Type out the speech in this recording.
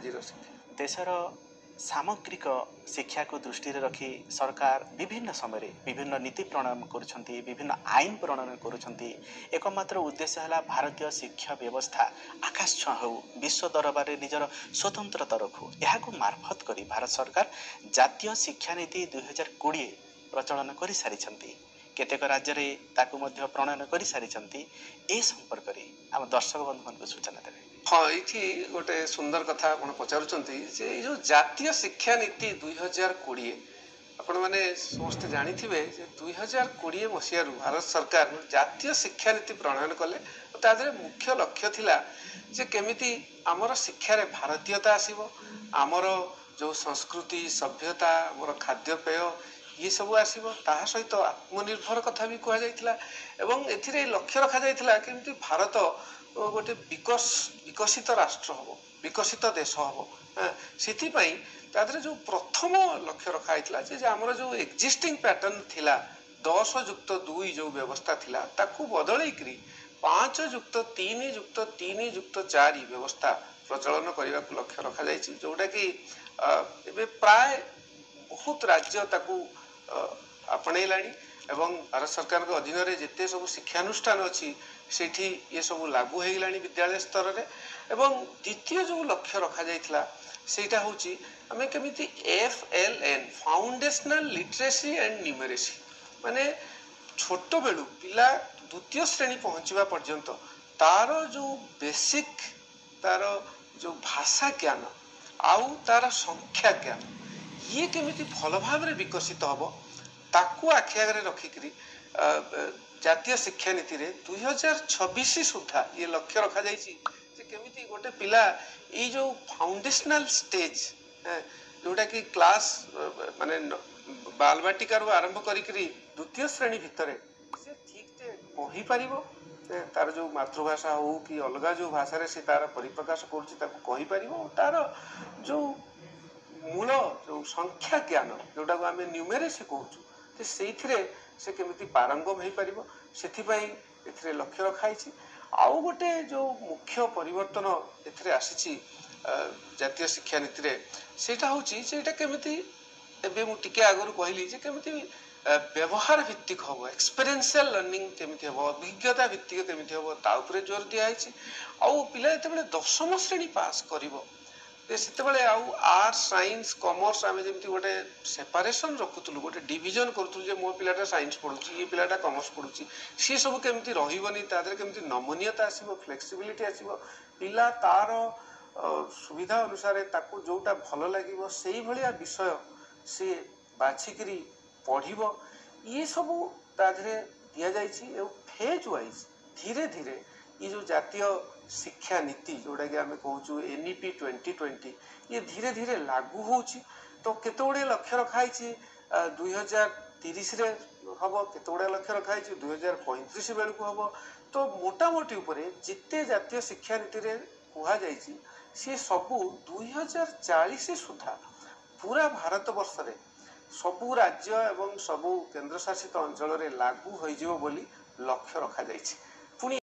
ଆଜିର ସ୍ଥିତି। देशर सामग्रिक शिक्षा को दृष्टि रखी सरकार विभिन्न समय विभिन्न नीति प्रणयन करुछंती, विभिन्न आईन प्रणयन करुछंती। एकमात्र उद्देश्य है भारतीय शिक्षा व्यवस्था आकाश छुआ हो, विश्व दरबार निजर स्वतंत्रता रखू। यह मार्फत करी भारत सरकार जातीय शिक्षा नीति 2020 प्रचलन कर सारी केतेक राज्य में ताकू मध्य प्रणयन कर सारी ए संपर्क में आम दर्शक बंधु मान सूचना देवे। हाँ, ये गोटे सुंदर कथा आप पचारुचंती जे जो जातीय शिक्षा नीति 2020 आपण मैंने समस्ते जानी थे 2020 मसीह भारत सरकार जातीय शिक्षा नीति प्रणयन कले। तादरे मुख्य लक्ष्य थिला जे केमिति आमर शिक्षा रे भारतीयता आसीबो, आमर जो संस्कृति सभ्यता आमर खाद्यपेय ये सब आसीबो, ताहा सहित आत्मनिर्भर कथा भी कहा जाइथिला। एवं एथिरे लक्ष्य रखा जाइथिला केमिति भारत गोटे विकसित राष्ट्र हम, विकसित देश हम। से जो प्रथम लक्ष्य रखाई जे आमर जो एक्जिस्टिंग पैटर्न थिला 10+2 जो व्यवस्था थिला ताकू बदल 5+3+3+4 व्यवस्था प्रचलन करने को लक्ष्य रखा जाइए, जोटा कि एबे प्राय बहुत राज्य ताकू आपणेलाणी एवं भारत सरकार के अधीन रे जिते सब शिक्षानुष्ठान अच्छी सेठी ये सब लागू हो गलानी विद्यालय स्तर रे। एवं द्वितीय जो लक्ष्य रखा जाइथिला सेटा होची आमे केमिति FLN foundational literacy and numeracy माने छोट बेलू पिला द्वितीय श्रेणी पहुंचवा पर्यंत तार जो बेसिक तार जो भाषा ज्ञान आउ तार संख्या ज्ञान ये केमिति भल भाव रे विकसित हबो ताकू आखि आगे रखिकरी जातीय शिक्षा नीति रे 2026 सुधा ये लक्ष्य रखा जाइए जे केमिति गोटे पिला ये जो फाउंडेशनल स्टेज जोटा कि क्लास माने बालबाटिका आरंभ करी द्वितीय श्रेणी भितर से ठीक से कही पारिबो, तार जो मातृभाषा हो कि अलग जो भाषा रे से तार परिप्रकाश करूची ताको कही पारिबो, तार जो मूल जो संख्या ज्ञान जोटा को आमे न्यूमेरेसी कहूचु से केमिति पारंगम हो पारिबो सेथिपई एथिरे लक्ष्य रखाई। आउ गोटे जो मुख्य परिवर्तन एथिरे आसीची जातीय शिक्षा नीति रे सेटा होची सेटा केमिति एबे मु टिके आगरु कहली जे केमिति व्यवहार भित्तिक हो, एक्सपीरियंशियल लर्निंग केमिति हो, अभिज्ञता भित्तिक केमिति हो ता उपरे जोर दिया आइछि। आउ पिला जेतेबेले 10म श्रेणी पास करिवो से आर्ट्स साइंस कॉमर्स आम जमी गोटे सेपारेसन रखुलु, गोटे डिविजन करूँ मो पिलाटा साइंस पढ़ुची ये पिलाटा कॉमर्स पढ़ुची सी सब केमती रही केमती नमनीयता आसो, फ्लेक्सिबिलिटी आसो, पिला तार सुविधा अनुसार ताकू जोटा भल लगे से भाया विषय सी बाछिकी पढ़ ये सब ताधे दि जाइए। फेज वाइज धीरे धीरे ये जो जातीय शिक्षा नीति जोटा कि आम कहूँ NEP 2020 ये धीरे धीरे लागू होची। तो केते गुड़े लक्ष्य रखाई 2030 रे हम, केते गुड़े लक्ष्य रखाई 2035 बेलू हम। तो मोटामोटी उपरे जिते जातीय शिक्षा नीति रे कुहा जाइछि सी सबू 2040 सुधा पूरा भारत वर्ष रे सबू राज्य एवं सबू केंद्र शासित अंचल रे लागू हो जिवो बोली लक्ष्य रखा जाइछि।